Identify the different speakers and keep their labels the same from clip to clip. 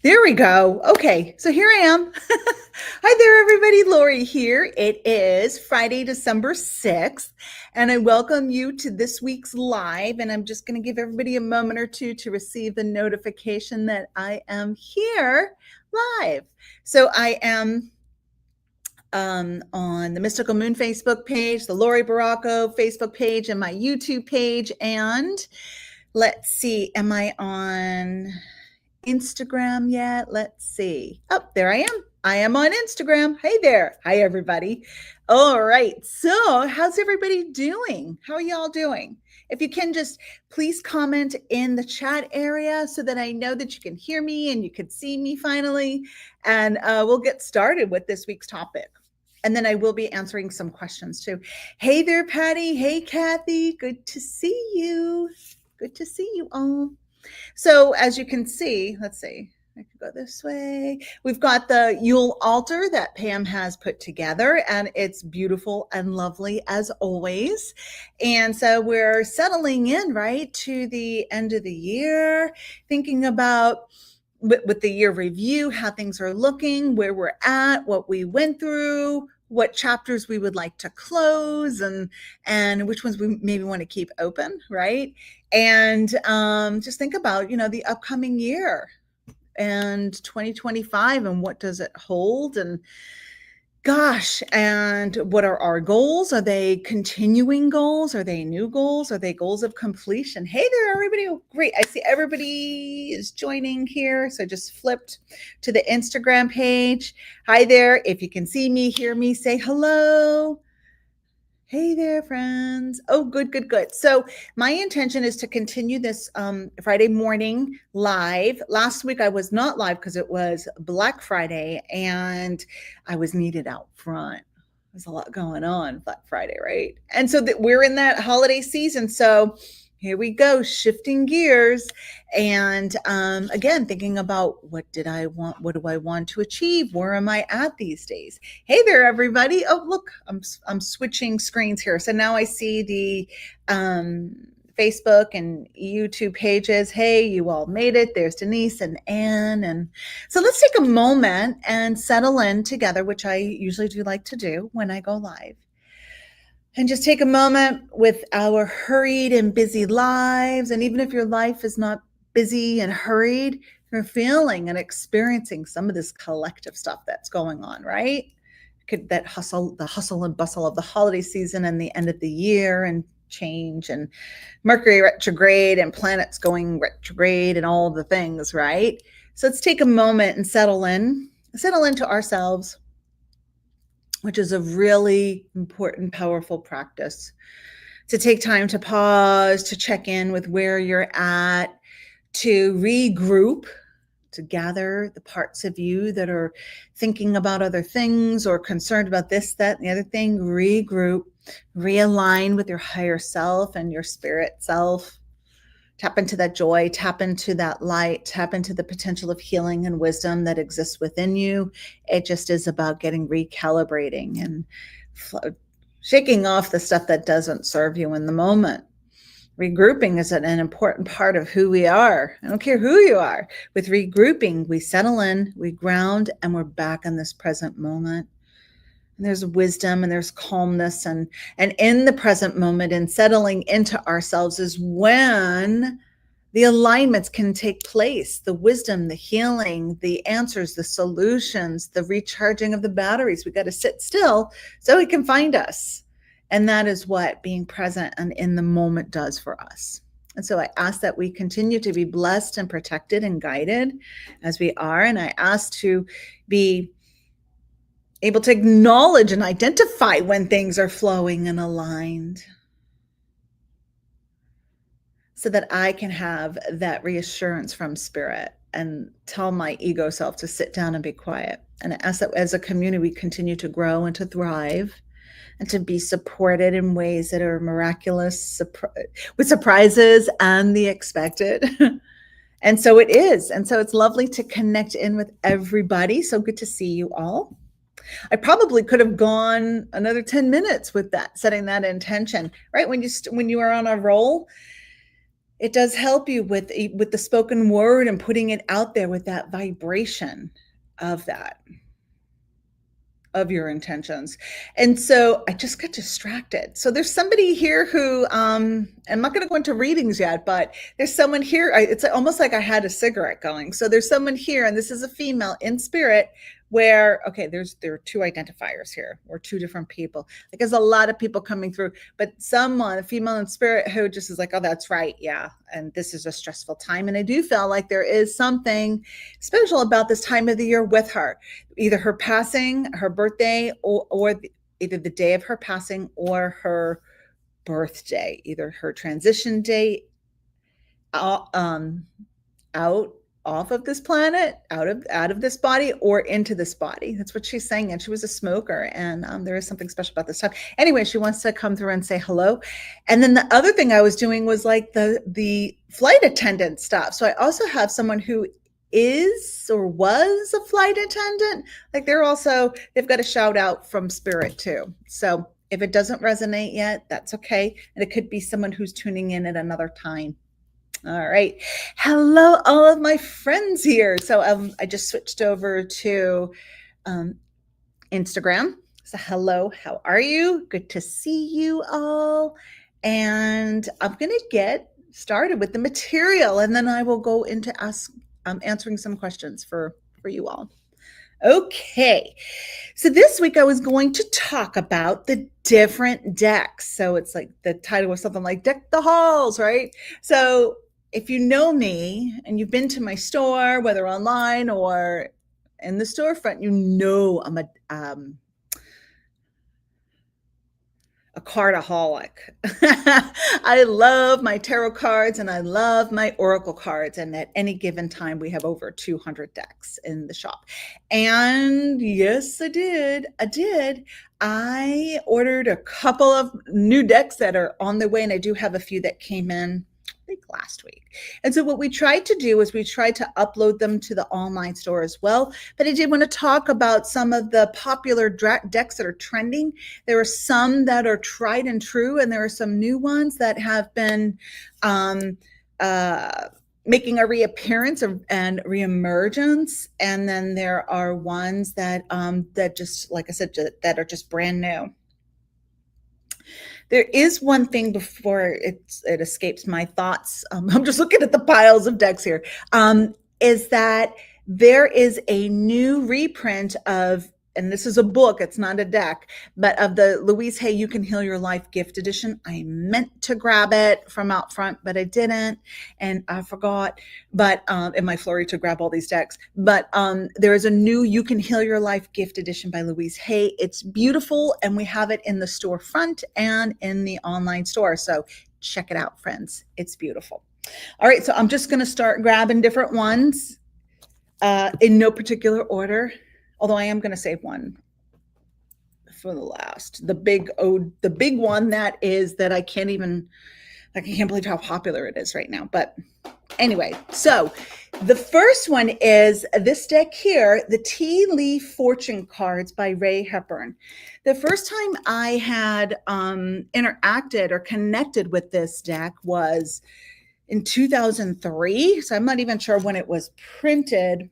Speaker 1: There we go. Okay, so here I am. Hi there, everybody. Laurie here. It is Friday, December 6th, and I welcome you to this week's live. And I'm just going to give everybody a moment or two to receive the notification that I am here live. So I am on the Mystical Moon Facebook page, the Laurie Baracco Facebook page, and my YouTube page. And let's see, am I on Instagram yet? Let's see. Oh, there I am. I am on Instagram. Hey there. Hi, everybody. All right. So how's everybody doing? How are y'all doing? If you can just please comment in the chat area so that I know that you can hear me and you can see me finally. And we'll get started with this week's topic. And then I will be answering some questions too. Hey there, Patty. Hey, Kathy. Good to see you. Good to see you all. So as you can see, let's see, I could go this way. We've got the Yule altar that Pam has put together, and it's beautiful and lovely as always. And so we're settling in, right, to the end of the year, thinking about with the year review, how things are looking, where we're at, what we went through, what chapters we would like to close, and which ones we maybe want to keep open, right? And just think about, the upcoming year and 2025 and what does it hold, and gosh, and what are our goals? Are they continuing goals? Are they new goals? Are they goals of completion? Hey there, everybody. Oh, great. I see everybody is joining here. So I just flipped to the Instagram page. Hi there. If you can see me, hear me, say hello. Hey there, friends. Oh, good. So my intention is to continue this Friday morning live. Last week I was not live because it was Black Friday and I was needed out front. There's a lot going on Black Friday, right? And so that we're in that holiday season. So here we go, shifting gears. And again, thinking about what do I want to achieve? Where am I at these days? Hey there, everybody. Oh, look, I'm switching screens here. So now I see the Facebook and YouTube pages. Hey, you all made it. There's Denise and Anne. And so let's take a moment and settle in together, which I usually do like to do when I go live. And just take a moment with our hurried and busy lives. And even if your life is not busy and hurried, you're feeling and experiencing some of this collective stuff that's going on, right? The hustle and bustle of the holiday season and the end of the year and change and Mercury retrograde and planets going retrograde and all the things, right? So let's take a moment and settle into ourselves, which is a really important, powerful practice. To take time to pause, to check in with where you're at, to regroup, to gather the parts of you that are thinking about other things or concerned about this, that, and the other thing. Regroup, realign with your higher self and your spirit self. Tap into that joy, tap into that light, tap into the potential of healing and wisdom that exists within you. It just is about getting recalibrating and shaking off the stuff that doesn't serve you in the moment. Regrouping is an important part of who we are. I don't care who you are. With regrouping, we settle in, we ground, and we're back in this present moment. And there's wisdom and there's calmness, and in the present moment and settling into ourselves is when the alignments can take place, the wisdom, the healing, the answers, the solutions, the recharging of the batteries. We got to sit still so it can find us. And that is what being present and in the moment does for us. And so I ask that we continue to be blessed and protected and guided as we are. And I ask to be able to acknowledge and identify when things are flowing and aligned, so that I can have that reassurance from spirit and tell my ego self to sit down and be quiet. And I ask that as a community, we continue to grow and to thrive and to be supported in ways that are miraculous, with surprises and the expected. And so it is. And so it's lovely to connect in with everybody. So good to see you all. I probably could have gone another 10 minutes with that, setting that intention, right? When you are on a roll, it does help you with the spoken word and putting it out there with that vibration of that, of your intentions. And so I just got distracted. So there's somebody here who, I'm not going to go into readings yet, but there's someone here. It's almost like I had a cigarette going. So there's someone here, and this is a female in spirit where, okay, there are two identifiers here, or two different people. Like there's a lot of people coming through, but someone, a female in spirit, who just is like, oh, that's right. Yeah. And this is a stressful time. And I do feel like there is something special about this time of the year with her, either her passing, her birthday, or either the day of her passing or her birthday, either her transition date, out off of this planet, out of this body, or into this body. That's what she's saying. And she was a smoker, and there is something special about this time. Anyway, she wants to come through and say hello. And then the other thing I was doing was like the flight attendant stuff. So I also have someone who is or was a flight attendant. Like they've got a shout out from spirit too. So if it doesn't resonate yet, that's okay. And it could be someone who's tuning in at another time. All right. Hello, all of my friends here. So I just switched over to Instagram. So hello, how are you? Good to see you all. And I'm going to get started with the material, and then I will go into answering some questions for you all. Okay. So this week I was going to talk about the different decks. So it's like the title was something like Deck the Halls, right? So if you know me and you've been to my store, whether online or in the storefront, you know I'm a cardaholic. I love my tarot cards and I love my oracle cards. And at any given time, we have over 200 decks in the shop. And yes, I did. I ordered a couple of new decks that are on the way, and I do have a few that came in, I think, last week. And so what we tried to do is we tried to upload them to the online store as well. But I did want to talk about some of the popular decks that are trending. There are some that are tried and true, and there are some new ones that have been making a reappearance and reemergence. And then there are ones that just, like I said, that are just brand new. There is one thing before it escapes my thoughts. I'm just looking at the piles of decks here. Is that there is a new reprint of, and this is a book, it's not a deck, but of the Louise Hay You Can Heal Your Life gift edition. I meant to grab it from out front, but I didn't, and I forgot. But in my flurry to grab all these decks. But there is a new You Can Heal Your Life gift edition by Louise Hay. It's beautiful, and we have it in the storefront and in the online store. So check it out, friends. It's beautiful. All right, so I'm just going to start grabbing different ones in no particular order. Although I am going to save one for the last, the big one that I can't believe how popular it is right now. But anyway, so the first one is this deck here, the Tea Leaf Fortune Cards by Ray Hepburn. The first time I had interacted or connected with this deck was in 2003. So I'm not even sure when it was printed.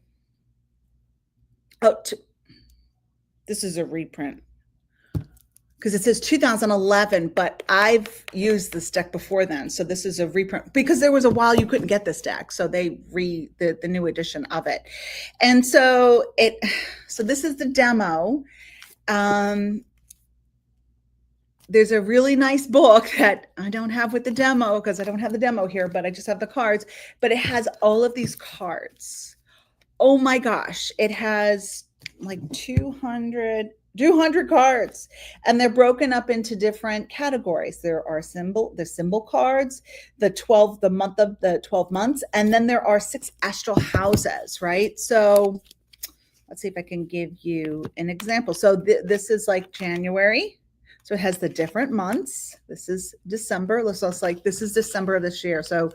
Speaker 1: This is a reprint because it says 2011, but I've used this deck before then. So this is a reprint because there was a while you couldn't get this deck. So they the new edition of it. And so this is the demo. There's a really nice book that I don't have with the demo because I don't have the demo here, but I just have the cards. But it has all of these cards. Oh my gosh, it has like 200 cards, and they're broken up into different categories. There are the symbol cards, the 12 months, and then there are 6 astral houses, right? So let's see if I can give you an example. So this is like January. So it has the different months. This is December. This is December of this year. So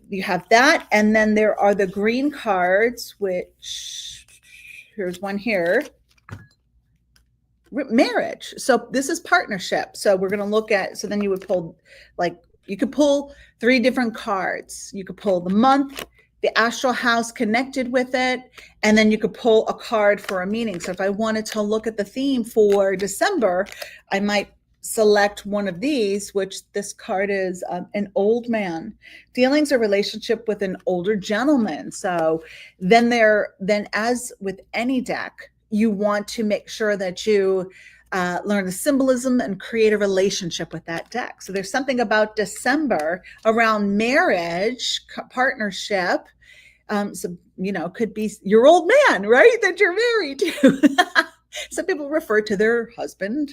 Speaker 1: you have that. And then there are the green cards, which here's one here. Marriage. So this is partnership. So we're going to look at, so then you would pull like You could pull 3 different cards. You could pull the month, the astral house connected with it, and then you could pull a card for a meaning. So if I wanted to look at the theme for December, I might select one of these, which this card is an old man. Dealings or relationship with an older gentleman. So then as with any deck, you want to make sure that you learn the symbolism and create a relationship with that deck. So there's something about December around marriage, partnership. So, could be your old man, right? That you're married to. Some people refer to their husband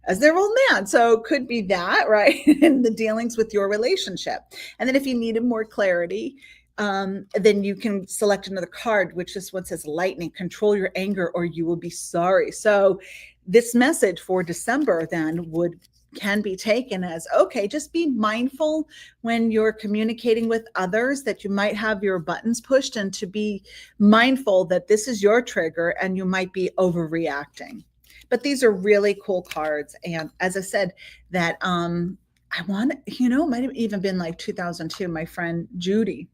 Speaker 1: as their old man. So it could be that, right? In the dealings with your relationship. And then if you needed more clarity, then you can select another card, which this one says lightning, control your anger or you will be sorry. So this message for December then can be taken as, okay, just be mindful when you're communicating with others that you might have your buttons pushed, and to be mindful that this is your trigger and you might be overreacting. But these are really cool cards. And as I said, that I want, might have even been like 2002, my friend Judy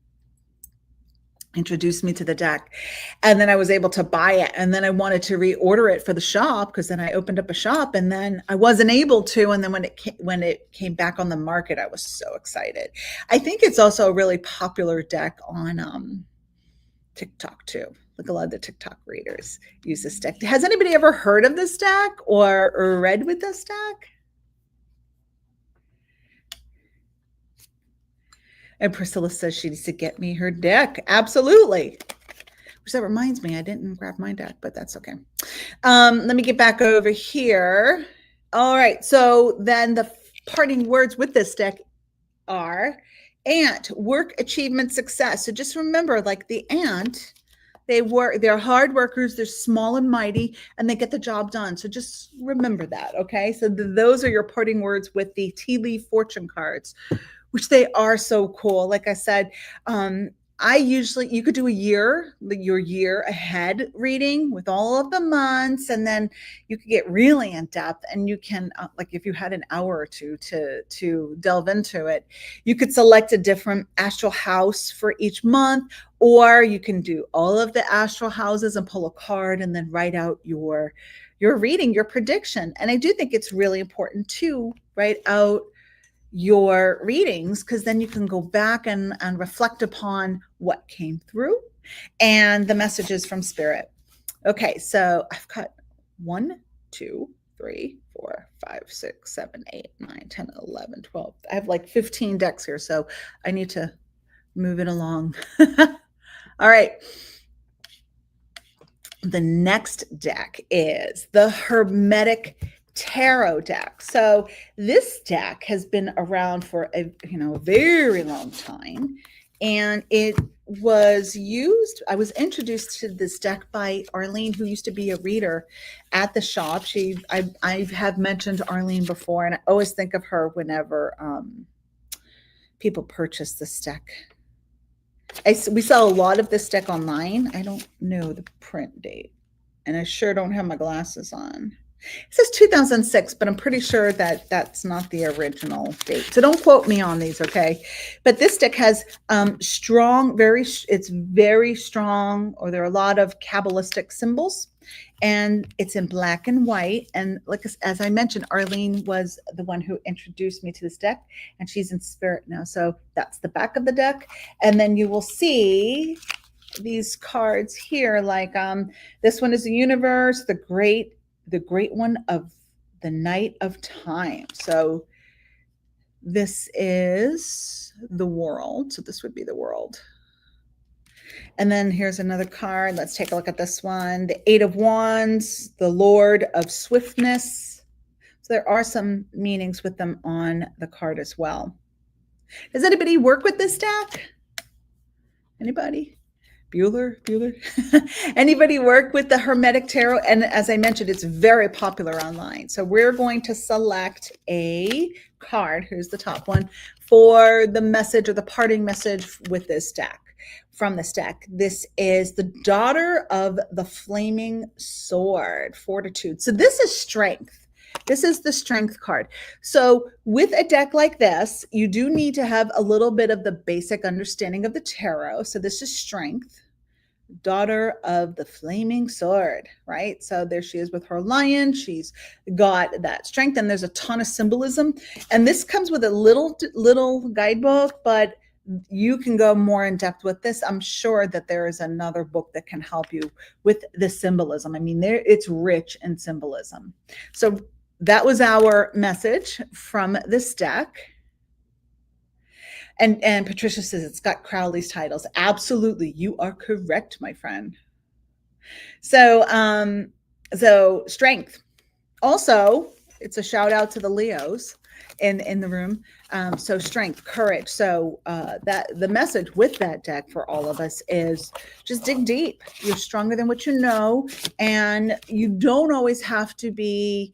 Speaker 1: introduced me to the deck, and then I was able to buy it, and then I wanted to reorder it for the shop, because then I opened up a shop, and then I wasn't able to, and then when it came back on the market, I was so excited. I think it's also a really popular deck on TikTok too. Like a lot of the TikTok readers use this deck. Has anybody ever heard of this deck or read with this deck? And Priscilla says she needs to get me her deck. Absolutely. Which that reminds me, I didn't grab my deck, but that's okay. Let me get back over here. All right. So then the parting words with this deck are ant, work, achievement, success. So just remember, like the ant, they're hard workers, they're small and mighty, and they get the job done. So just remember that. Okay. So those are your parting words with the tea leaf fortune cards, which they are so cool. Like I said, you could do your year ahead reading with all of the months, and then you could get really in depth, and you can, like if you had an hour or two to delve into it, you could select a different astral house for each month, or you can do all of the astral houses and pull a card and then write out your reading, your prediction. And I do think it's really important to write out your readings, because then you can go back and reflect upon what came through and the messages from spirit. Okay, so I've got 1, 2, 3, 4, 5, 6, 7, 8, 9, 10, 11, 12. I have like 15 decks here, so I need to move it along. All right. The next deck is the Hermetic Tarot deck. So this deck has been around for a very long time, and it was used. I was introduced to this deck by Arlene, who used to be a reader at the shop. I have mentioned Arlene before, and I always think of her whenever people purchase this deck. We sell a lot of this deck online. I don't know the print date, and I sure don't have my glasses on. It says 2006, but I'm pretty sure that that's not the original date. So don't quote me on these, okay? But this deck has it's very strong, or there are a lot of Kabbalistic symbols, and it's in black and white. And like as I mentioned, Arlene was the one who introduced me to this deck, and she's in spirit now. So that's the back of the deck. And then you will see these cards here, like this one is the universe, the great one of the night of time. So this is the world. So this would be the world. And then here's another card. Let's take a look at this one. The 8 of Wands, the Lord of Swiftness. So there are some meanings with them on the card as well. Does anybody work with this deck? Anybody? Bueller? Anybody work with the Hermetic Tarot? And as I mentioned, it's very popular online. So we're going to select a card, here's the top one, for the message or the parting message with this deck, from this deck. This is the Daughter of the Flaming Sword, Fortitude. So this is strength. This is the strength card. So with a deck like this, you do need to have a little bit of the basic understanding of the tarot. So this is strength, daughter of the flaming sword, right? So there she is with her lion. She's got that strength, and there's a ton of symbolism. And this comes with a little guidebook, but you can go more in depth with this. I'm sure that there is another book that can help you with the symbolism. I mean, it's rich in symbolism. So that was our message from this deck. And Patricia says it's got Crowley's titles. Absolutely, you are correct, my friend. So strength. Also, it's a shout out to the Leos in the room. So strength, courage. So that the message with that deck for all of us is just dig deep. You're stronger than what you know, and you don't always have to be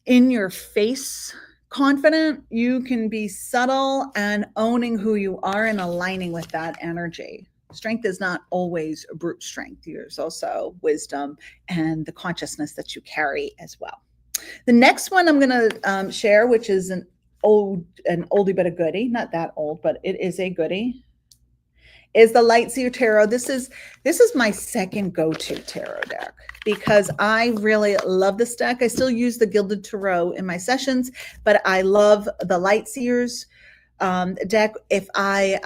Speaker 1: in your face confident. You can be subtle and owning who you are and aligning with that energy. Strength is not always brute strength. There's also wisdom and the consciousness that you carry as well. The next one I'm going to share, which is an oldie but a goodie, not that old, but it is a goodie, is the Lightseer Tarot. This is my second go-to tarot deck because I really love this deck. I still use the Gilded Tarot in my sessions, but I love the Lightseers deck. If I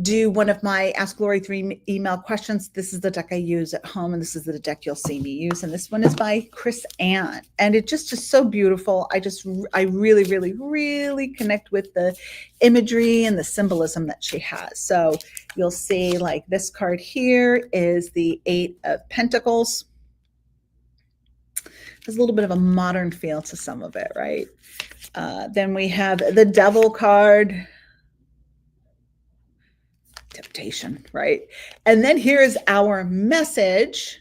Speaker 1: do one of my Ask Laurie 3 email questions, this is the deck I use at home, and this is the deck you'll see me use. And this one is by Chris Ann, and it just so beautiful. I really, really, really connect with the imagery and the symbolism that she has. So you'll see, like, this card here is the 8 of Pentacles. There's a little bit of a modern feel to some of it, right? Then we have the Devil card. Temptation, right? And then here's our message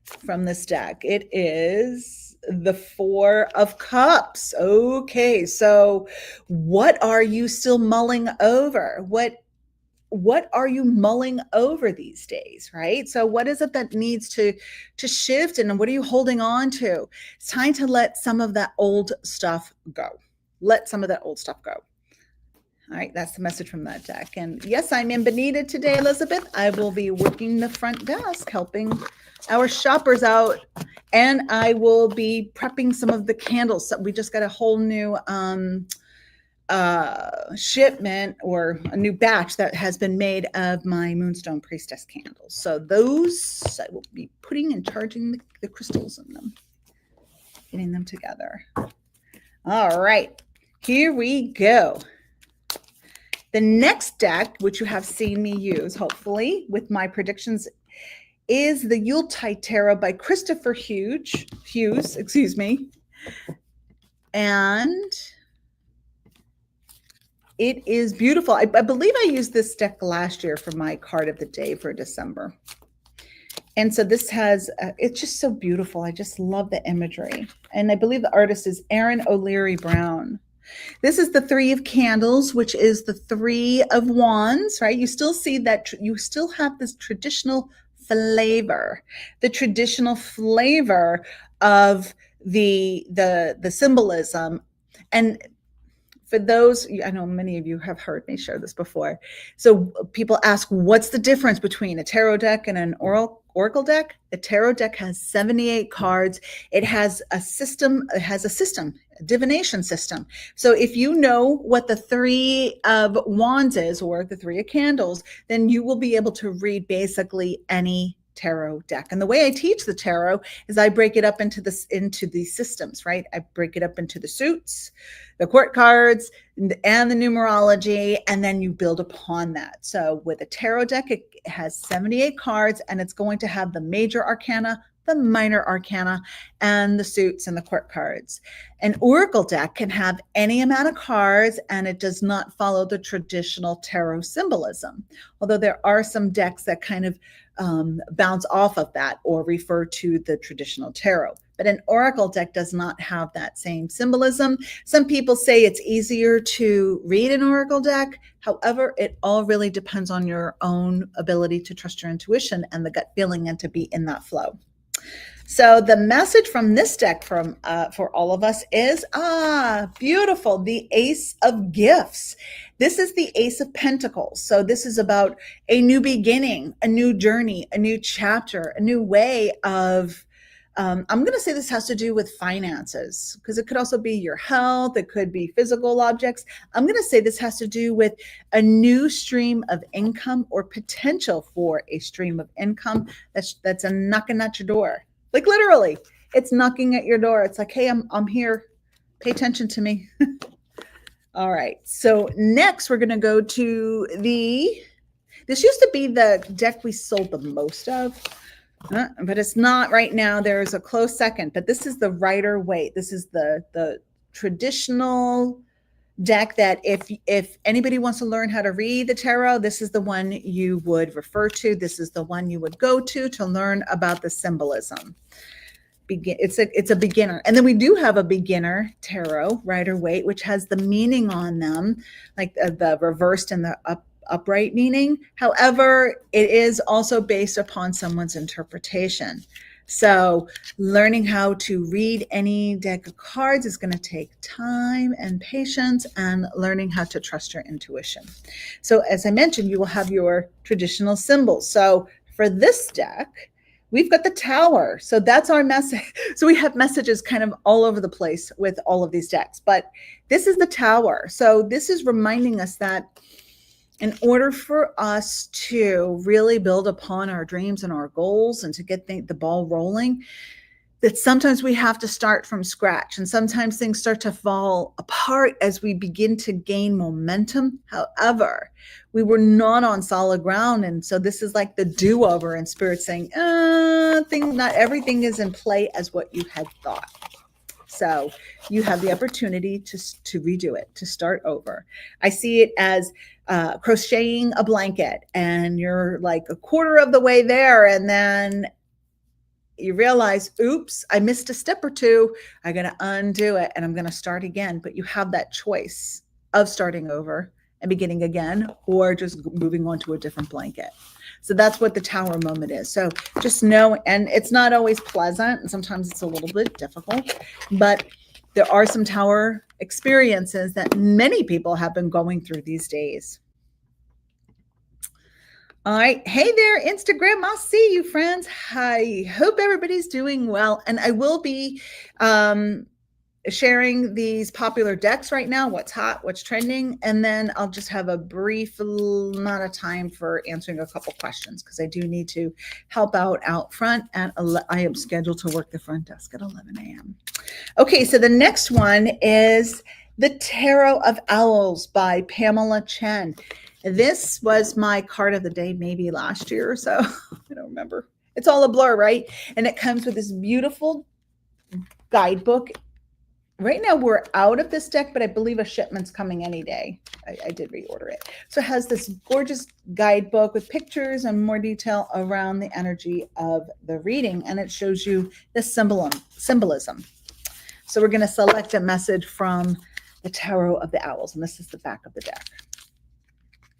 Speaker 1: from this deck. It is the 4 of Cups. Okay, so what are you still mulling over? What are you mulling over these days, right? So what is it that needs to shift, and what are you holding on to? It's time to let some of that old stuff go. Let some of that old stuff go. All right, that's the message from that deck. And yes, I'm in Bonita today, Elizabeth. I will be working the front desk, helping our shoppers out, and I will be prepping some of the candles. So we just got a whole new shipment, or a new batch that has been made of my Moonstone Priestess candles. So those I will be putting and charging the crystals in them, getting them together. All right, here we go. The next deck, which you have seen me use, hopefully, with my predictions, is the Yuletide Tarot by Christopher Hughes, excuse me. And it is beautiful. I believe I used this deck last year for my card of the day for December. And so this has, it's just so beautiful. I just love the imagery. And I believe the artist is Aaron O'Leary Brown. This is the 3 of Candles, which is the 3 of Wands, right? You still see that, you still have this traditional flavor, the traditional flavor of the symbolism. And for those, I know many of you have heard me share this before. So people ask, what's the difference between a tarot deck and an oracle deck? A tarot deck has 78 cards. It has a system, a divination system. So if you know what the 3 of Wands is, or the 3 of Candles, then you will be able to read basically any tarot deck. And the way I teach the tarot is I break it up into these systems, right? I break it up into the suits, the court cards, and the numerology, and then you build upon that. So with a tarot deck, it has 78 cards, and it's going to have the major arcana, the minor arcana, and the suits and the court cards. An oracle deck can have any amount of cards, and it does not follow the traditional tarot symbolism, although there are some decks that kind of bounce off of that or refer to the traditional tarot. But an oracle deck does not have that same symbolism. Some people say it's easier to read an oracle deck. However, it all really depends on your own ability to trust your intuition and the gut feeling and to be in that flow. So the message from this deck for all of us is beautiful, the Ace of Gifts. This is the Ace of Pentacles. So this is about a new beginning, a new journey, a new chapter, a new way of I'm going to say this has to do with finances, because it could also be your health. It could be physical objects. I'm going to say this has to do with a new stream of income, or potential for a stream of income that's knocking at your door. Like literally, it's knocking at your door. It's like, hey, I'm here. Pay attention to me. All right. So next we're going to go to this used to be the deck we sold the most of. But it's not right now. There's a close second, but this is the Rider-Waite. This is the traditional deck that if anybody wants to learn how to read the tarot, this is the one you would refer to. This is the one you would go to learn about the symbolism. It's a beginner. And then we do have a beginner tarot, Rider-Waite, which has the meaning on them, like the reversed and the upright meaning. However, it is also based upon someone's interpretation. So learning how to read any deck of cards is going to take time and patience, and learning how to trust your intuition. So as I mentioned, you will have your traditional symbols. So for this deck, we've got the Tower. So that's our message. So we have messages kind of all over the place with all of these decks, but this is the Tower. So this is reminding us that in order for us to really build upon our dreams and our goals and to get the ball rolling, that sometimes we have to start from scratch, and sometimes things start to fall apart as we begin to gain momentum. However, we were not on solid ground, and so this is like the do-over, and Spirit saying, not everything is in play as what you had thought. So you have the opportunity to redo it, to start over. I see it as crocheting a blanket, and you're like a quarter of the way there, and then you realize, oops, I missed a step or two. I'm going to undo it and I'm going to start again. But you have that choice of starting over and beginning again, or just moving on to a different blanket. So that's what the Tower moment is. So just know, and it's not always pleasant, and sometimes it's a little bit difficult, but there are some Tower experiences that many people have been going through these days. All right. Hey there, Instagram. I'll see you, friends. I hope everybody's doing well. And I will be sharing these popular decks right now, what's hot, what's trending. And then I'll just have a brief amount of time for answering a couple questions, because I do need to help out front. And I am scheduled to work the front desk at 11 a.m. Okay, so the next one is The Tarot of Owls by Pamela Chen. This was my card of the day, maybe last year or so. I don't remember. It's all a blur, right? And it comes with this beautiful guidebook. Right now we're out of this deck, but I believe a shipment's coming any day. I did reorder it. So it has this gorgeous guidebook with pictures and more detail around the energy of the reading, and it shows you the symbolism. So we're going to select a message from the Tarot of the Owls, and this is the back of the deck.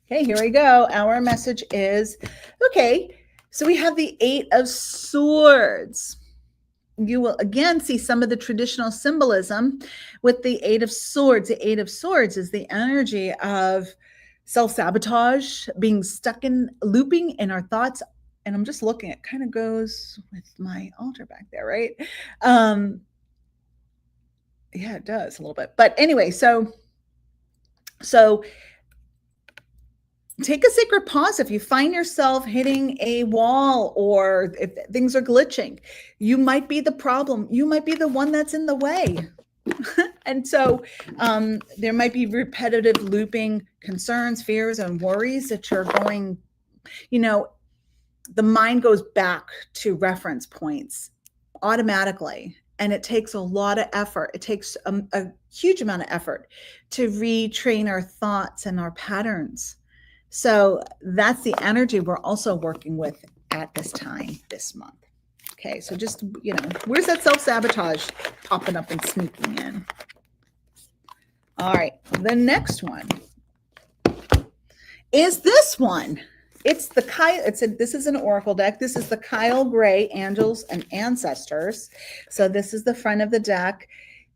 Speaker 1: Okay, here we go. Our message is, okay, so we have the Eight of Swords. You will again see some of the traditional symbolism with the Eight of Swords. The Eight of Swords is the energy of self-sabotage, being stuck in looping in our thoughts. And I'm just looking, it kind of goes with my altar back there, right? Yeah, it does a little bit. But anyway, so take a sacred pause. If you find yourself hitting a wall, or if things are glitching, you might be the problem. You might be the one that's in the way. And so there might be repetitive looping concerns, fears, and worries that you're going, the mind goes back to reference points automatically. And it takes a lot of effort. It takes a huge amount of effort to retrain our thoughts and our patterns. So that's the energy we're also working with at this time, this month. Okay, so just, where's that self-sabotage popping up and sneaking in? All right, the next one is this one. It's the Kyle. This is an oracle deck. This is the Kyle Gray Angels and Ancestors. So this is the front of the deck.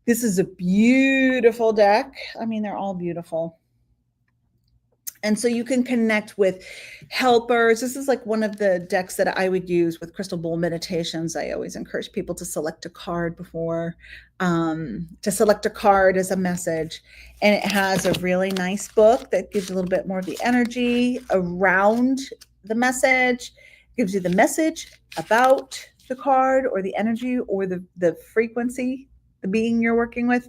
Speaker 1: This is a beautiful deck. I mean, they're all beautiful. And so you can connect with helpers. This is like one of the decks that I would use with crystal bowl meditations. I always encourage people to select a card before, to select a card as a message. And it has a really nice book that gives a little bit more of the energy around the message, gives you the message about the card or the energy or the frequency, the being you're working with.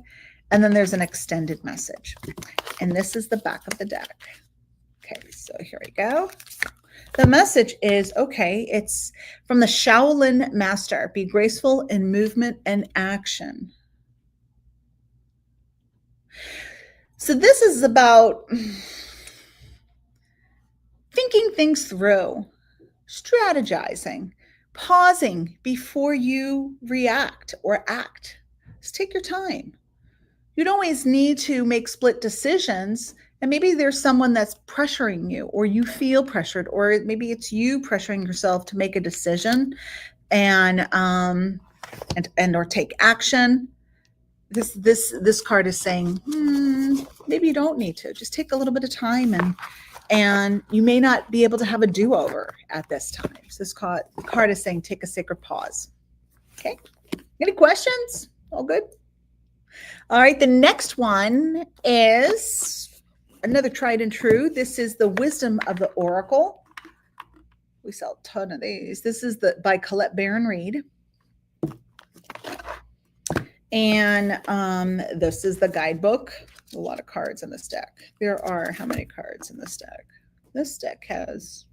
Speaker 1: And then there's an extended message. And this is the back of the deck. Okay, so here we go. The message is, okay, it's from the Shaolin Master. Be graceful in movement and action. So this is about thinking things through, strategizing, pausing before you react or act. Just take your time. You don't always need to make split decisions. And maybe there's someone that's pressuring you, or you feel pressured, or maybe it's you pressuring yourself to make a decision and or take action. This card is saying, maybe you don't need to. Just take a little bit of time, and you may not be able to have a do-over at this time. So this card is saying, take a sacred pause. Okay. Any questions? All good? All right. The next one is another tried and true. This is the Wisdom of the Oracle. We sell a ton of these. This is by Colette Baron Reed. And this is the guidebook. A lot of cards in this deck. There are how many cards in this deck? This deck has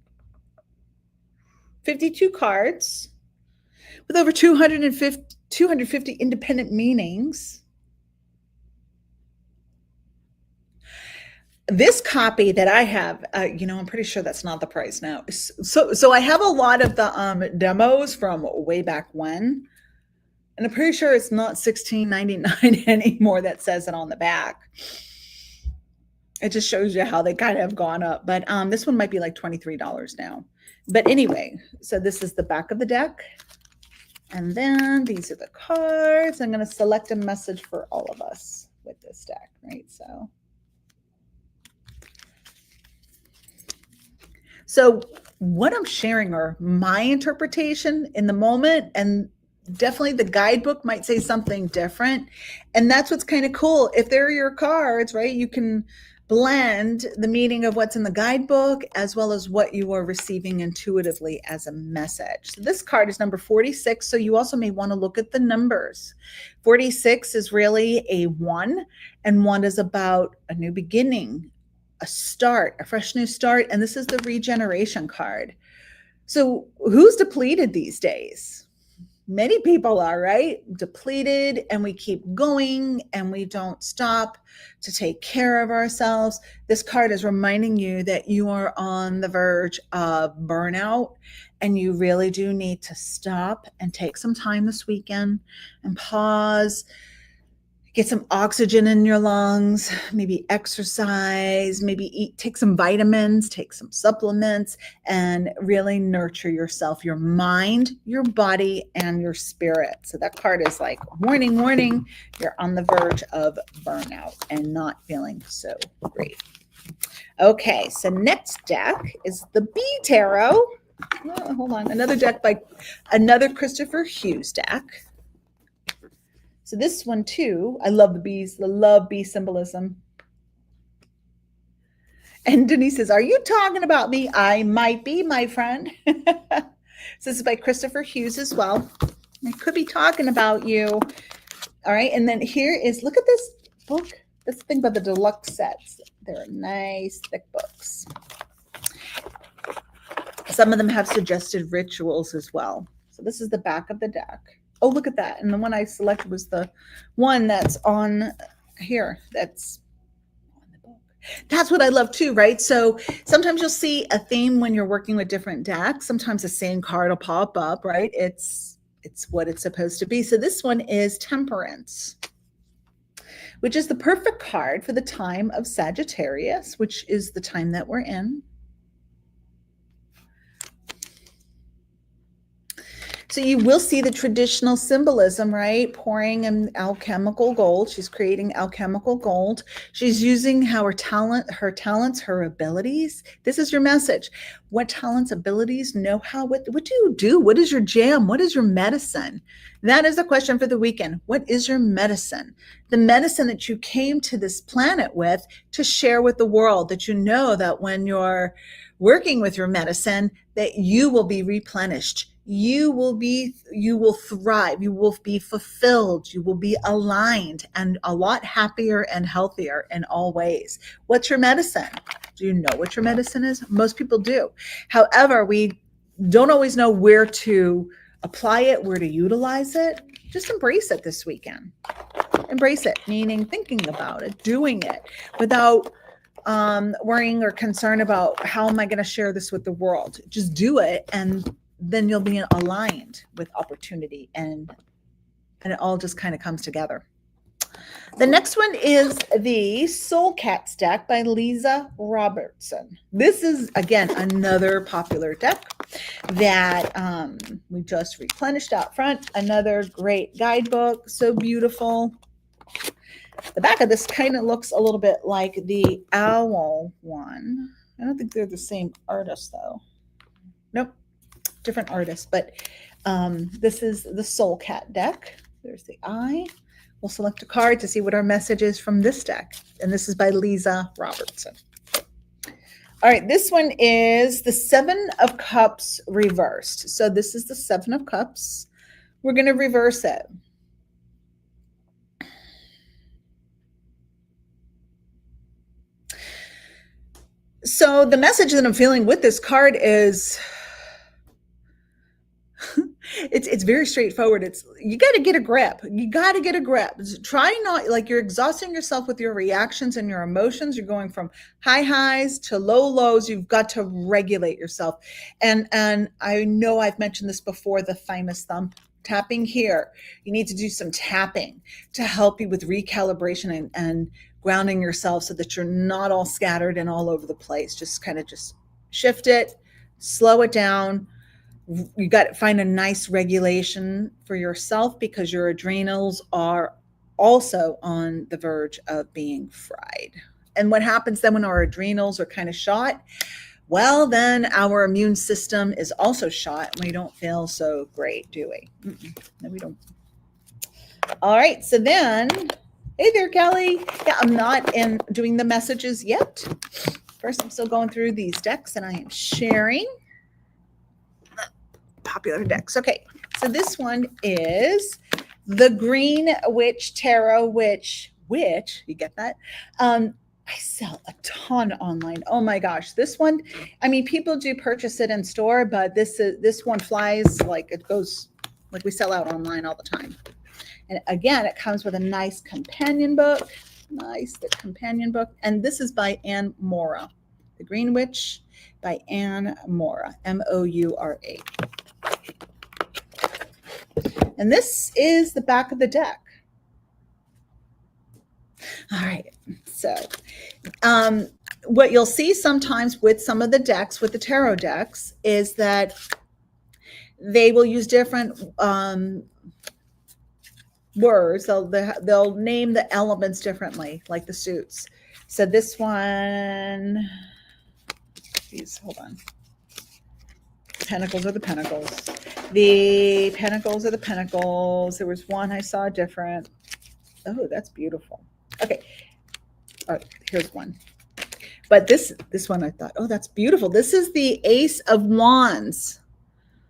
Speaker 1: 52 cards with over 250 independent meanings. This copy that I have, I'm pretty sure that's not the price now. So I have a lot of the demos from way back when, and I'm pretty sure it's not $16.99 anymore. That says it on the back. It just shows you how they kind of have gone up. But this one might be like $23 now. But anyway, so this is the back of the deck. And then these are the cards. I'm going to select a message for all of us with this deck, right? So what I'm sharing are my interpretation in the moment, and definitely the guidebook might say something different. And that's what's kind of cool. If they're your cards, right, you can blend the meaning of what's in the guidebook as well as what you are receiving intuitively as a message. So this card is number 46. So you also may want to look at the numbers. 46 is really a 1, and 1 is about a new beginning, a start, a fresh new start. And this is the regeneration card. So who's depleted these days? Many people are, right? Depleted, and we keep going and we don't stop to take care of ourselves. This card is reminding you that you are on the verge of burnout, and you really do need to stop and take some time this weekend and pause, get some oxygen in your lungs, maybe exercise, maybe take some vitamins, take some supplements, and really nurture yourself, your mind, your body, and your spirit. So that card is like, warning, warning, you're on the verge of burnout and not feeling so great. Okay, so next deck is the Bee Tarot. Oh, hold on, another deck by another Christopher Hughes deck. So this one too, I love the bees, I love bee symbolism. And Denise says, are you talking about me? I might be, my friend. So this is by Christopher Hughes as well. I could be talking about you. All right, and then here is, look at this book. That's the thing about the deluxe sets. They're nice, thick books. Some of them have suggested rituals as well. So this is the back of the deck. Oh, look at that. And the one I selected was the one that's on here. That's on the book. That's what I love too, right? So sometimes you'll see a theme when you're working with different decks. Sometimes the same card will pop up, right? It's what it's supposed to be. So this one is Temperance, which is the perfect card for the time of Sagittarius, which is the time that we're in. So you will see the traditional symbolism, right? Pouring an alchemical gold. She's creating alchemical gold. She's using her talents, her abilities. This is your message. What talents, abilities, know-how, what do you do? What is your jam? What is your medicine? That is the question for the weekend. What is your medicine? The medicine that you came to this planet with to share with the world, that you know that when you're working with your medicine, that you will be replenished. You will thrive. You will be fulfilled. You will be aligned and a lot happier and healthier in all ways. What's your medicine? Do you know what your medicine is? Most people do. However, we don't always know where to apply it, where to utilize it. Just embrace it this weekend. Embrace it, meaning thinking about it, doing it without worrying or concern about how am I going to share this with the world. Just do it, and then you'll be aligned with opportunity, and it all just kind of comes together. The next one is the Soul Cats deck by Lisa Robertson. This is, again, another popular deck that we just replenished out front. Another great guidebook, so beautiful. The back of this kind of looks a little bit like the owl one. I don't think they're the same artist, though. Nope, different artist. But this is the Soul Cat deck. There's the eye. We'll select a card to see what our message is from this deck. And this is by Lisa Robertson. All right, this one is the Seven of Cups reversed. So this is the Seven of Cups. We're going to reverse it. So the message that I'm feeling with this card is it's very straightforward. It's you got to get a grip. You got to get a grip. Try not like you're exhausting yourself with your reactions and your emotions. You're going from high highs to low lows. You've got to regulate yourself. And I know I've mentioned this before, the thymus thumb tapping here. You need to do some tapping to help you with recalibration and grounding yourself so that you're not all scattered and all over the place. Just kind of just shift it, slow it down. You got to find a nice regulation for yourself because your adrenals are also on the verge of being fried. And what happens then when our adrenals are kind of shot? Well, then our immune system is also shot and we don't feel so great, do we? No, we don't. All right, so then, hey there, Kelly. Yeah, I'm not doing the messages yet. First, I'm still going through these decks and I am sharing popular decks. Okay, so this one is the Green Witch Tarot Witch. You get that? I sell a ton online. Oh my gosh, this one, I mean, people do purchase it in store, but this one flies like it goes, like we sell out online all the time. And again, it comes with a nice companion book. Nice, the companion book. And this is by Anne Mora. The Green Witch by Anne Mora, Moura. And this is the back of the deck. All right, so what you'll see sometimes with some of the decks, with the tarot decks, is that they will use different words. They'll name the elements differently, like the suits. So this one, geez, hold on. Pentacles are the pentacles. The pentacles are the pentacles. There was one I saw different. Oh, that's beautiful. Okay. All right, here's one. But this one I thought, oh, that's beautiful. This is the Ace of Wands.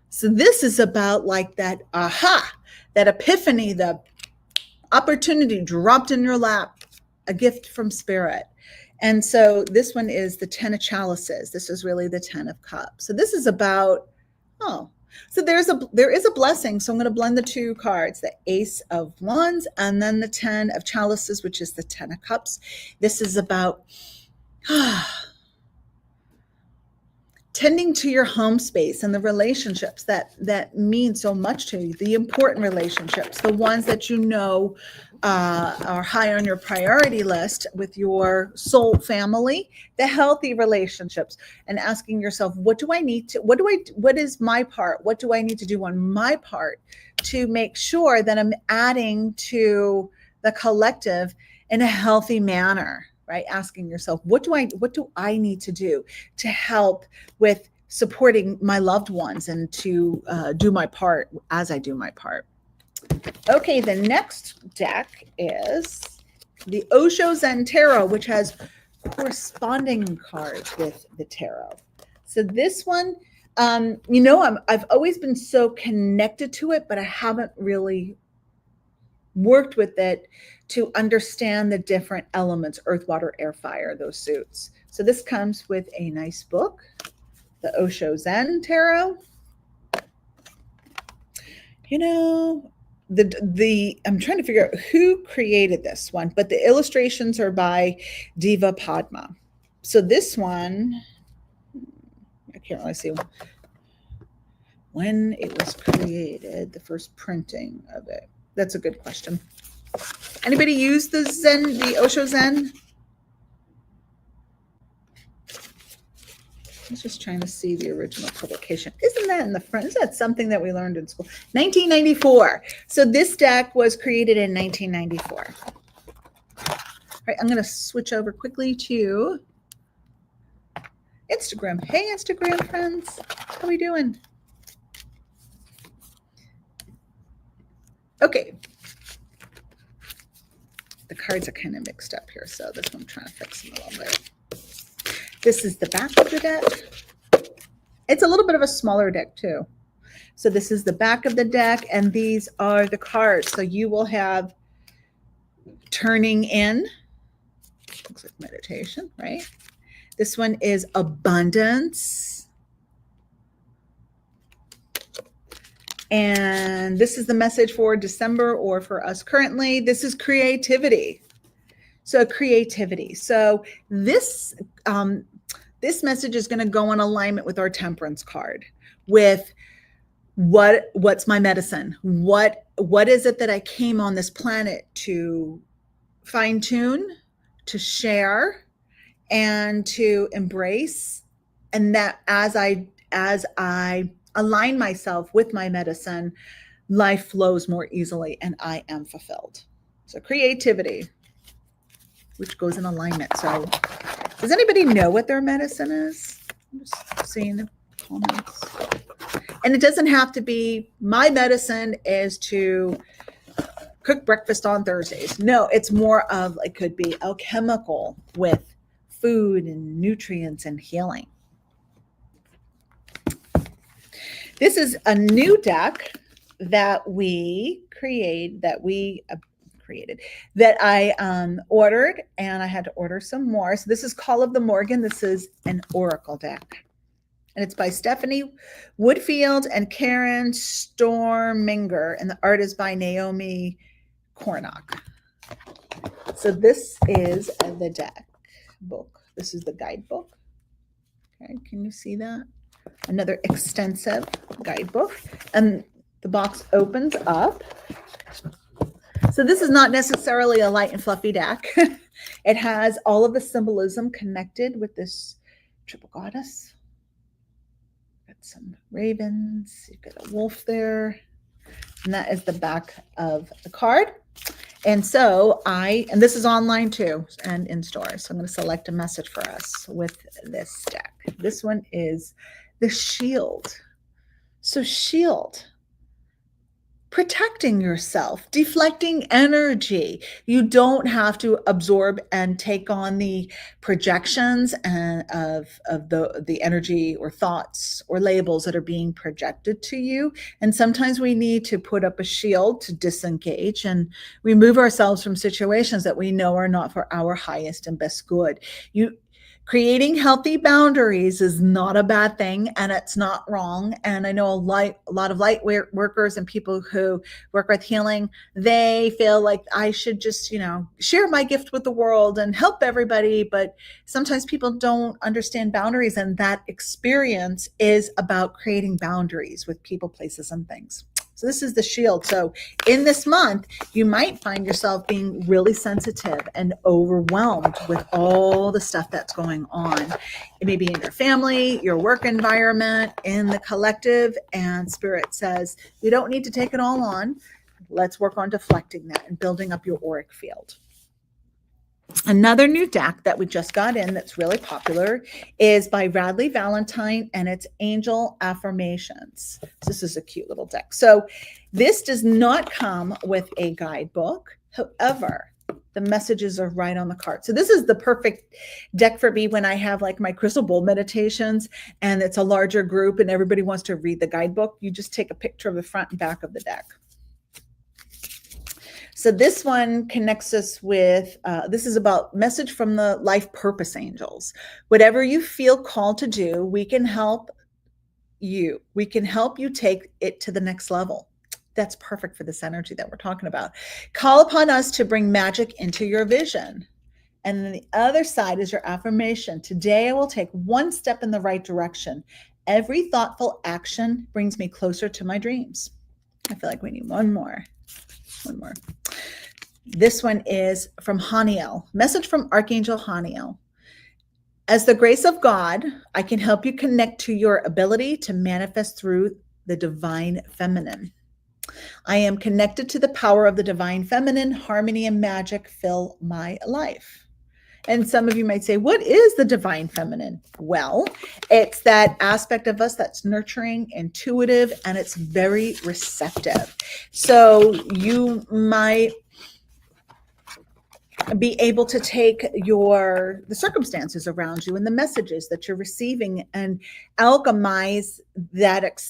Speaker 1: So this is about like that aha, that epiphany, the opportunity dropped in your lap, a gift from spirit. And so this one is the 10 of chalices. This is really the 10 of cups. So this is about, so there is a blessing. So I'm going to blend the two cards, the Ace of Wands and then the 10 of chalices, which is the 10 of cups. This is about tending to your home space and the relationships that mean so much to you, the important relationships, the ones that you know are high on your priority list with your soul family, the healthy relationships, and asking yourself, what is my part? What do I need to do on my part to make sure that I'm adding to the collective in a healthy manner, right? Asking yourself, what do I need to do to help with supporting my loved ones and to do my part as I do my part. Okay, the next deck is the Osho Zen Tarot, which has corresponding cards with the tarot. So this one, I've always been so connected to it, but I haven't really worked with it to understand the different elements, earth, water, air, fire, those suits. So this comes with a nice book, the Osho Zen Tarot. I'm trying to figure out who created this one, but the illustrations are by Diva Padma. So this one, I can't really see when it was created, the first printing of it. That's a good question. Anybody use the Osho Zen? I was just trying to see the original publication. Isn't that in the front? Is that something that we learned in school? 1994. So this deck was created in 1994. All right, I'm going to switch over quickly to Instagram. Hey, Instagram friends. How are we doing? Okay. The cards are kind of mixed up here, so this one I'm trying to fix them a little bit. This is the back of the deck. It's a little bit of a smaller deck too. So this is the back of the deck, and these are the cards. So you will have turning in. Looks like meditation, right? This one is abundance. And this is the message for December, or for us currently. This is creativity. So creativity. So this message is going to go in alignment with our temperance card, with what's my medicine? What is it that I came on this planet to fine tune, to share, and to embrace? And that as I align myself with my medicine, life flows more easily and I am fulfilled. So creativity, which goes in alignment. So does anybody know what their medicine is? I'm just seeing the comments. And it doesn't have to be, my medicine is to cook breakfast on Thursdays. No, it's more of, it could be alchemical with food and nutrients and healing. This is a new deck that we created, that I ordered, and I had to order some more. So this is Call of the Morgan. This is an oracle deck, and it's by Stephanie Woodfield and Karen Storminger, and the art is by Naomi Cornock. So this is the deck book. This is the guidebook. Okay, can you see that? Another extensive guidebook, and the box opens up. So this is not necessarily a light and fluffy deck. It has all of the symbolism connected with this triple goddess. Got some ravens, you've got a wolf there, and that is the back of the card. And so and this is online too and in stores. So I'm going to select a message for us with this deck. This one is the shield. So shield, protecting yourself, deflecting energy. You don't have to absorb and take on the projections and of the energy or thoughts or labels that are being projected to you. And sometimes we need to put up a shield to disengage and remove ourselves from situations that we know are not for our highest and best good. Creating healthy boundaries is not a bad thing, and it's not wrong. And I know a lot of light workers and people who work with healing, they feel like I should just, share my gift with the world and help everybody. But sometimes people don't understand boundaries, and that experience is about creating boundaries with people, places, and things. So this is the shield. So in this month, you might find yourself being really sensitive and overwhelmed with all the stuff that's going on. It may be in your family, your work environment, in the collective, and Spirit says, you don't need to take it all on. Let's work on deflecting that and building up your auric field. Another new deck that we just got in that's really popular is by Radley Valentine, and it's Angel Affirmations. This is a cute little deck. So this does not come with a guidebook. However, the messages are right on the card. So this is the perfect deck for me when I have like my crystal bowl meditations and it's a larger group and everybody wants to read the guidebook. You just take a picture of the front and back of the deck. So this one connects us with, this is about message from the life purpose angels. Whatever you feel called to do, we can help you. We can help you take it to the next level. That's perfect for this energy that we're talking about. Call upon us to bring magic into your vision. And then the other side is your affirmation. Today I will take one step in the right direction. Every thoughtful action brings me closer to my dreams. I feel like we need one more. This one is from Haniel. Message from Archangel Haniel. As the grace of God, I can help you connect to your ability to manifest through the divine feminine. I am connected to the power of the divine feminine. Harmony and magic fill my life. And some of you might say, what is the divine feminine? Well, it's that aspect of us that's nurturing, intuitive, and it's very receptive. So you might be able to take the circumstances around you and the messages that you're receiving and alchemize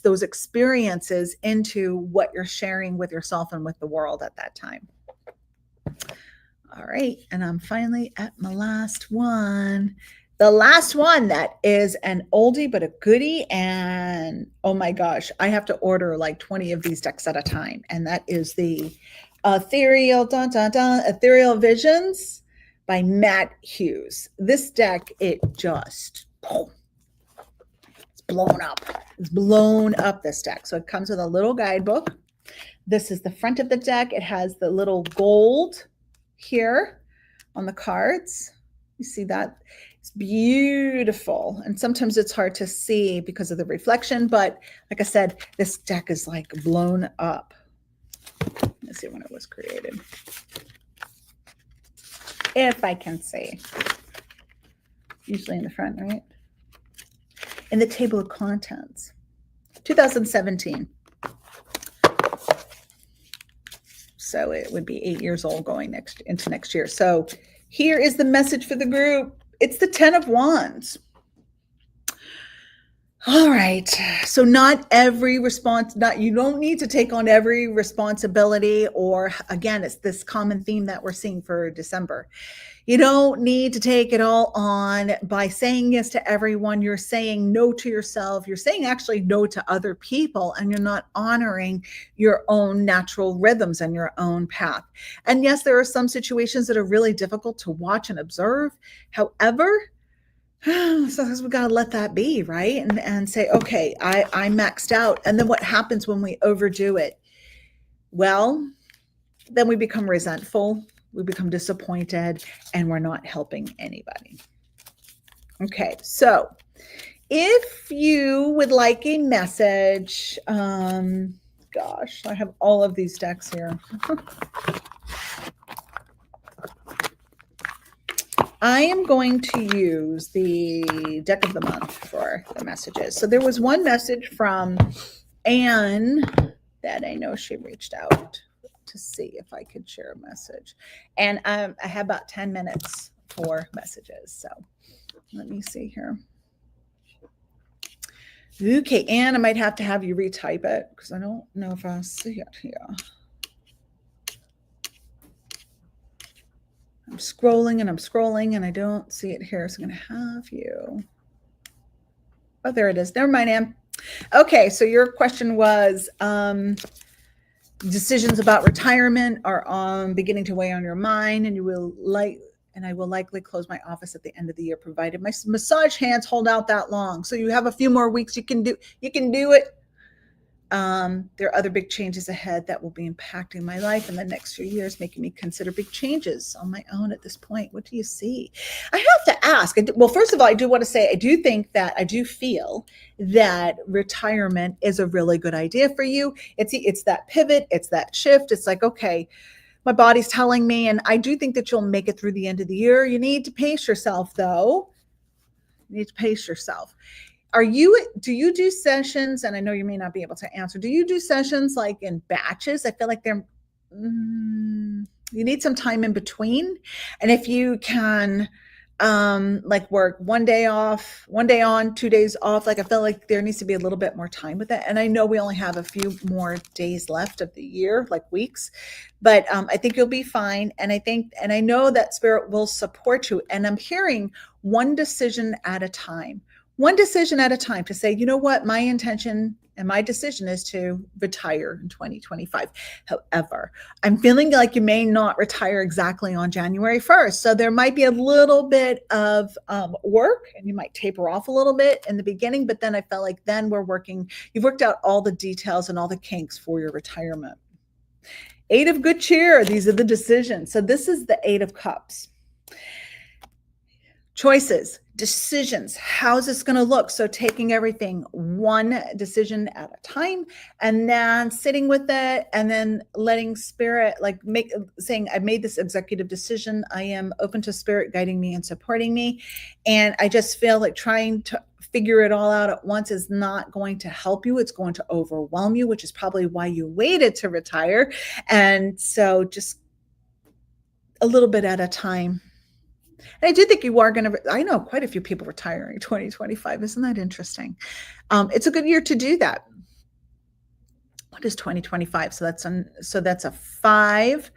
Speaker 1: those experiences into what you're sharing with yourself and with the world at that time. All right, and I'm finally at my last one. The last one that is an oldie but a goodie, and oh my gosh, I have to order like 20 of these decks at a time, and that is the Ethereal Visions by Matt Hughes. This deck, it's blown up. It's blown up, this deck. So it comes with a little guidebook. This is the front of the deck. It has the little gold here on the cards. You see that? It's beautiful. And sometimes it's hard to see because of the reflection, but like I said, this deck is like blown up. Let's see when it was created. If I can see. Usually in the front, right? In the table of contents. 2017. So it would be 8 years old going into next year. So here is the message for the group. It's the 10 of Wands. All right. So not every response, you don't need to take on every responsibility, or again, it's this common theme that we're seeing for December. You don't need to take it all on by saying yes to everyone. You're saying no to yourself. You're saying actually no to other people, and you're not honoring your own natural rhythms and your own path. And yes, there are some situations that are really difficult to watch and observe. However, sometimes we got to let that be, right? And say, okay, I maxed out. And then what happens when we overdo it? Well, then we become resentful. We become disappointed, and we're not helping anybody. Okay, so if you would like a message, gosh, I have all of these decks here. I am going to use the deck of the month for the messages. So there was one message from Anne that I know she reached out to see if I could share a message. And I have about 10 minutes for messages. So let me see here. Okay, Anne, I might have to have you retype it because I don't know if I see it here. I'm scrolling and I'm scrolling and I don't see it here. So I'm going to have you. Oh, there it is. Never mind, Ann. Okay, so your question was decisions about retirement are beginning to weigh on your mind, and I will likely close my office at the end of the year, provided my massage hands hold out that long. So you have a few more weeks. You can do it. There are other big changes ahead that will be impacting my life in the next few years, making me consider big changes on my own at this point. What do you see? I have to ask. Well, first of all, I do want to say I do feel that retirement is a really good idea for you. It's that pivot. It's that shift. It's like, okay, my body's telling me, and I do think that you'll make it through the end of the year. You need to pace yourself, though. You need to pace yourself. Do you do sessions? And I know you may not be able to answer. Do you do sessions like in batches? I feel like you need some time in between. And if you can, like work one day off, one day on, 2 days off, like I feel like there needs to be a little bit more time with that. And I know we only have a few more days left of the year, like weeks, but I think you'll be fine. And I know that spirit will support you. And I'm hearing one decision at a time. One decision at a time to say, you know what, my intention and my decision is to retire in 2025. However, I'm feeling like you may not retire exactly on January 1st. So there might be a little bit of work, and you might taper off a little bit in the beginning, but then I felt like then you've worked out all the details and all the kinks for your retirement. 8 of good cheer. These are the decisions. So this is the 8 of cups. Choices, decisions, how's this going to look? So taking everything one decision at a time, and then sitting with it, and then letting spirit saying, I've made this executive decision. I am open to spirit guiding me and supporting me. And I just feel like trying to figure it all out at once is not going to help you. It's going to overwhelm you, which is probably why you waited to retire. And so just a little bit at a time. And I do think you are going to, I know quite a few people retiring 2025. Isn't that interesting? It's a good year to do that. What is 2025? So that's a 5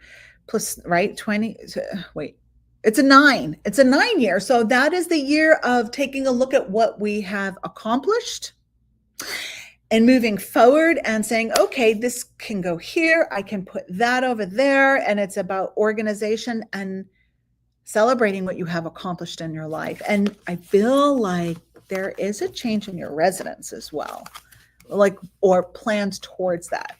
Speaker 1: plus, right? 20, wait, it's a 9. It's a 9 year. So that is the year of taking a look at what we have accomplished and moving forward and saying, okay, this can go here. I can put that over there. And it's about organization and celebrating what you have accomplished in your life. And I feel like there is a change in your residence as well, or plans towards that.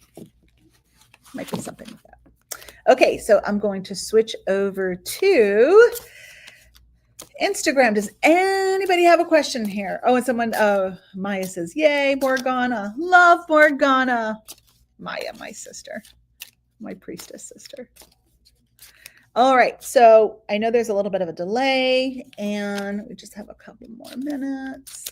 Speaker 1: Might be something like that. Okay, so I'm going to switch over to Instagram. Does anybody have a question here? Oh, and Maya says, yay, Morgana. Love Morgana. Maya, my sister, my priestess sister. All right, so I know there's a little bit of a delay, and we just have a couple more minutes.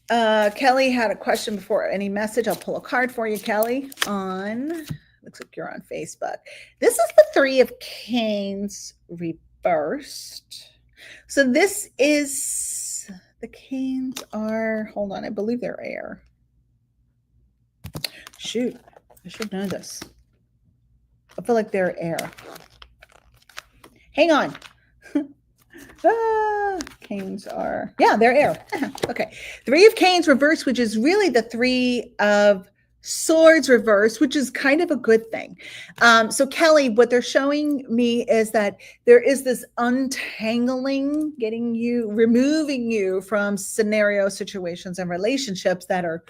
Speaker 1: Kelly had a question before any message. I'll pull a card for you, Kelly. Looks like you're on Facebook. This is the 3 of Canes reversed. So this is... The Canes are, hold on, I believe they're air. Shoot, I should know this. I feel like they're air. Hang on. Canes are, yeah, they're air. Okay. 3 of Canes reversed, which is really the 3 of Swords reversed, which is kind of a good thing. So Kelly, what they're showing me is that there is this untangling, removing you from situations and relationships that are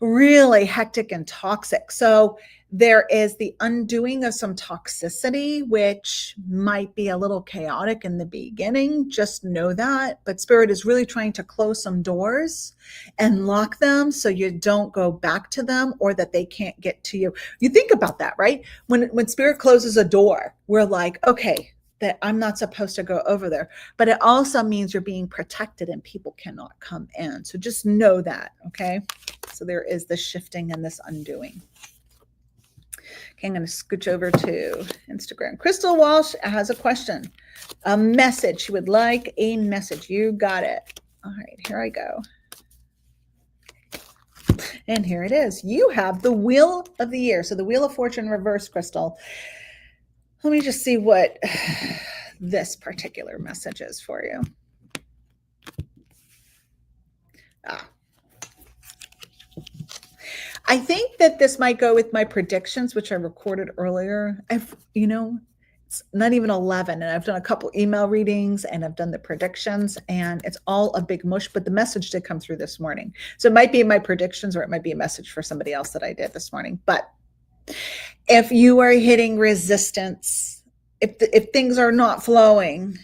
Speaker 1: really hectic and toxic. So there is the undoing of some toxicity, which might be a little chaotic in the beginning. Just know that. But Spirit is really trying to close some doors and lock them so you don't go back to them, or that they can't get to you. You think about that, right? When Spirit closes a door, we're like, okay, that I'm not supposed to go over there. But it also means you're being protected and people cannot come in. So just know that, okay? So there is this shifting and this undoing. Okay, I'm going to scooch over to Instagram. Crystal Walsh has a question, a message. She would like a message. You got it. All right, here I go. And here it is. You have the Wheel of the Year. So the Wheel of Fortune reverse, Crystal. Let me just see what this particular message is for you. I think that this might go with my predictions, which I recorded earlier. It's not even 11, and I've done a couple email readings, and I've done the predictions, and it's all a big mush, but the message did come through this morning. So it might be my predictions, or it might be a message for somebody else that I did this morning. But if you are hitting resistance, if things are not flowing,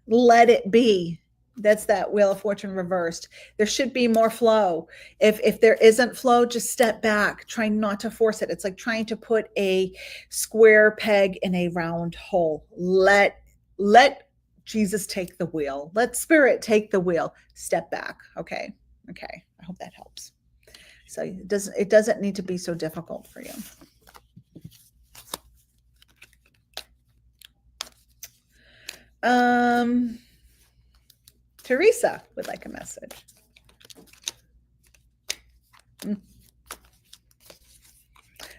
Speaker 1: let it be. That's that Wheel of Fortune reversed. There should be more flow. If there isn't flow, just step back. Try not to force it. It's like trying to put a square peg in a round hole. Let Jesus take the wheel. Let Spirit take the wheel. Step back. Okay. I hope that helps. So it doesn't need to be so difficult for you. Teresa would like a message.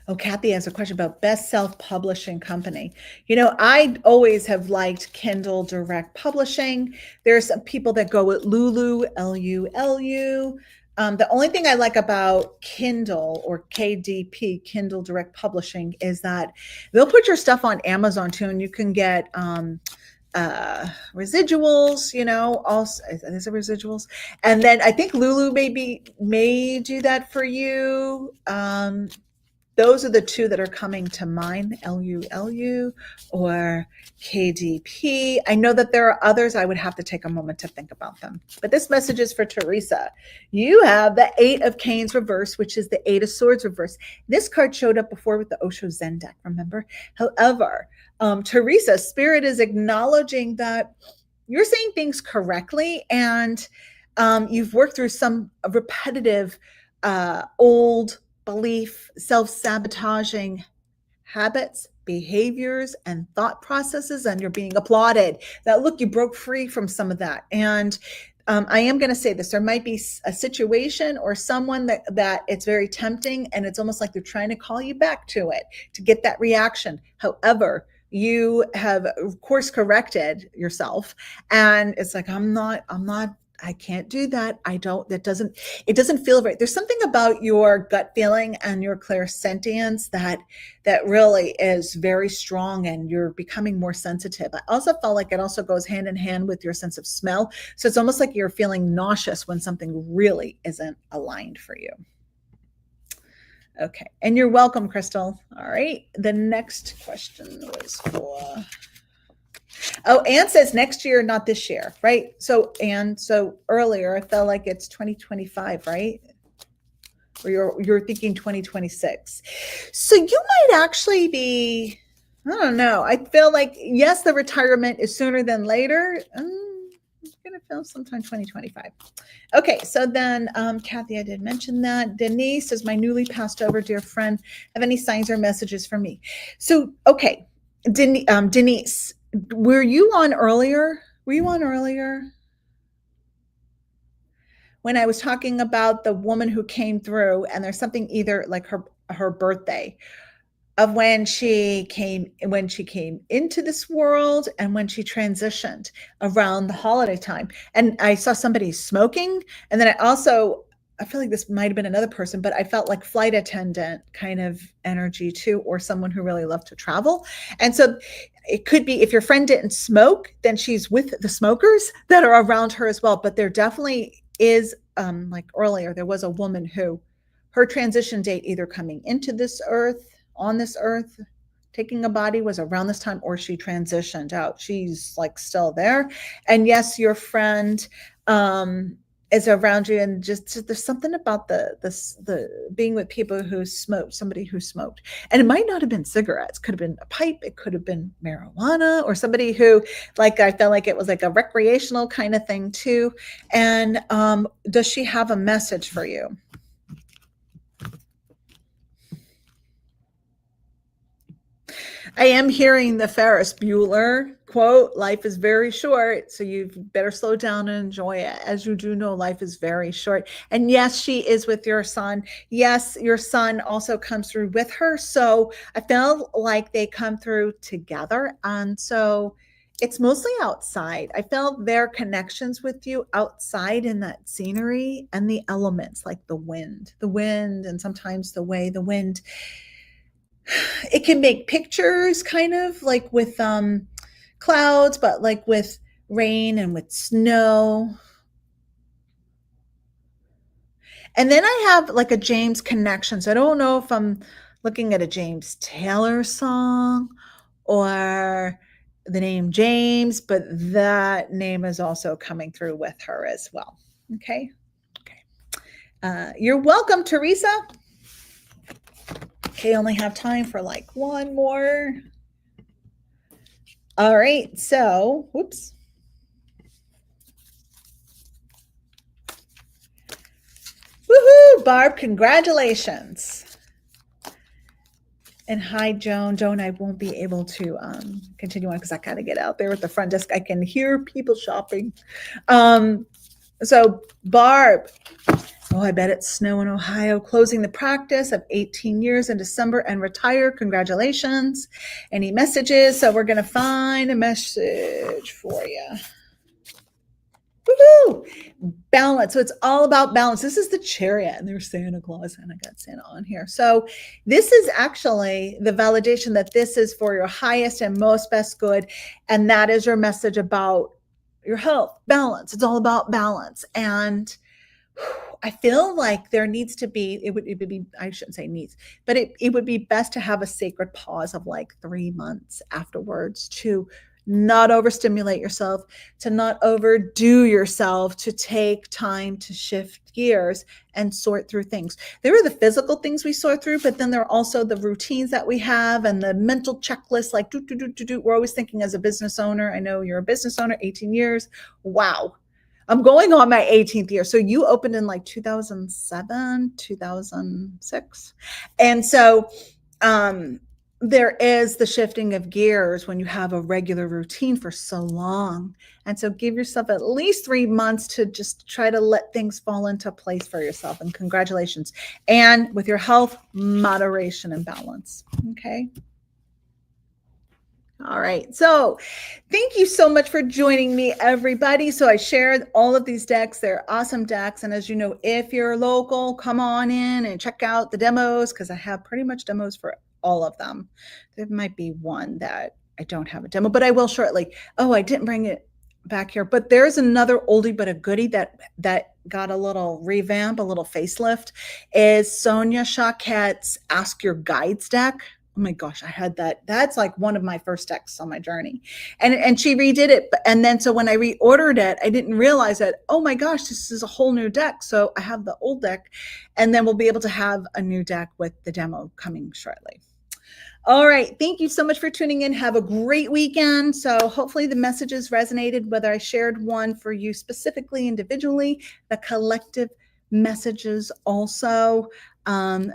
Speaker 1: Oh, Kathy has a question about best self-publishing company. I always have liked Kindle Direct Publishing. There's some people that go with Lulu, Lulu. The only thing I like about Kindle or KDP, Kindle Direct Publishing, is that they'll put your stuff on Amazon too, and you can get residuals, also there's residuals. And then I think Lulu may do that for you. Those are the two that are coming to mind, LULU or KDP. I know that there are others. I would have to take a moment to think about them. But this message is for Teresa. You have the 8 of Canes reverse, which is the 8 of Swords reverse. This card showed up before with the Osho Zen deck, remember? However, Teresa, Spirit is acknowledging that you're saying things correctly, and you've worked through some repetitive old belief, self-sabotaging habits, behaviors, and thought processes, and you're being applauded. That look, you broke free from some of that. And I am going to say this, there might be a situation or someone that it's very tempting, and it's almost like they're trying to call you back to it to get that reaction. However, you have course corrected yourself, and it's like, I can't do that. It doesn't feel right. There's something about your gut feeling and your clairsentience that really is very strong, and you're becoming more sensitive. I also felt like it also goes hand in hand with your sense of smell. So it's almost like you're feeling nauseous when something really isn't aligned for you. Okay. And you're welcome, Crystal. All right. The next question was for... Oh, Anne says next year, not this year, right? So, Anne, earlier I felt like it's 2025, right? Or you're thinking 2026. So you might actually be, I don't know. I feel like, yes, the retirement is sooner than later. I'm going to feel sometime 2025. Okay, so then Kathy, I did mention that. Denise says, my newly passed over dear friend, have any signs or messages for me? So, okay, Denise, were you on earlier when I was talking about the woman who came through, and there's something either like her birthday of when she came into this world and when she transitioned around the holiday time. And I saw somebody smoking, and then I feel like this might have been another person, but I felt like flight attendant kind of energy too, or someone who really loved to travel. And so it could be, if your friend didn't smoke, then she's with the smokers that are around her as well. But there definitely is, like earlier, there was a woman who, her transition date, either coming into this earth, on this earth, taking a body, was around this time, or she transitioned out. She's like still there. And yes, your friend is around you, and just there's something about the being with people who smoked, somebody who smoked. And it might not have been cigarettes, could have been a pipe, it could have been marijuana, or somebody who, like, I felt like it was like a recreational kind of thing too. And does she have a message for you? I am hearing the Ferris Bueller quote, life is very short, so you better slow down and enjoy it. As you do know, life is very short. And yes, she is with your son. Yes, your son also comes through with her. So I feel like they come through together. And so it's mostly outside. I felt their connections with you outside in that scenery and the elements like the wind, and sometimes the way the wind, it can make pictures kind of like with clouds, but like with rain and with snow. And then I have like a James connection. So I don't know if I'm looking at a James Taylor song or the name James, but that name is also coming through with her as well. Okay. Okay. You're welcome, Teresa. Okay, only have time for like one more. All right. So, whoops. Woohoo, Barb, congratulations. And hi, Joan. Joan, I won't be able to continue on because I got to get out there at the front desk. I can hear people shopping. So, Barb, oh, I bet it's snow in Ohio. Closing the practice of 18 years in December and retire. Congratulations. Any messages? So we're going to find a message for you. Woohoo! Balance. So it's all about balance. This is the chariot, and there's Santa Claus, and I got Santa on here. So this is actually the validation that this is for your highest and most best good, and that is your message about your health, balance. It's all about balance. And I feel like there needs to be, it would be, I shouldn't say needs, but it would be best to have a sacred pause of like 3 months afterwards to not overstimulate yourself, to not overdo yourself, to take time to shift gears and sort through things. There are the physical things we sort through, but then there are also the routines that we have and the mental checklist, like do. We're always thinking as a business owner. I know you're a business owner, 18 years. Wow. I'm going on my 18th year. So you opened in like 2007, 2006. And so there is the shifting of gears when you have a regular routine for so long. And so give yourself at least 3 months to just try to let things fall into place for yourself. And congratulations. And with your health, moderation and balance. Okay. All right. So thank you so much for joining me, everybody. So I shared all of these decks. They're awesome decks. And as you know, if you're local, come on in and check out the demos because I have pretty much demos for all of them. There might be one that I don't have a demo, but I will shortly. Oh, I didn't bring it back here, but there's another oldie but a goodie that got a little revamp, a little facelift, is Sonia Choquette's Ask Your Guides deck. Oh my gosh, I had that. That's like one of my first decks on my journey. And she redid it. And then so when I reordered it, I didn't realize that, oh my gosh, this is a whole new deck. So I have the old deck, and then we'll be able to have a new deck with the demo coming shortly. All right. Thank you so much for tuning in. Have a great weekend. So hopefully the messages resonated, whether I shared one for you specifically, individually, the collective messages also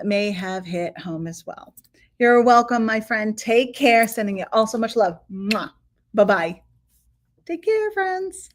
Speaker 1: may have hit home as well. You're welcome, my friend. Take care. Sending you all so much love. Mwah. Bye-bye. Take care, friends.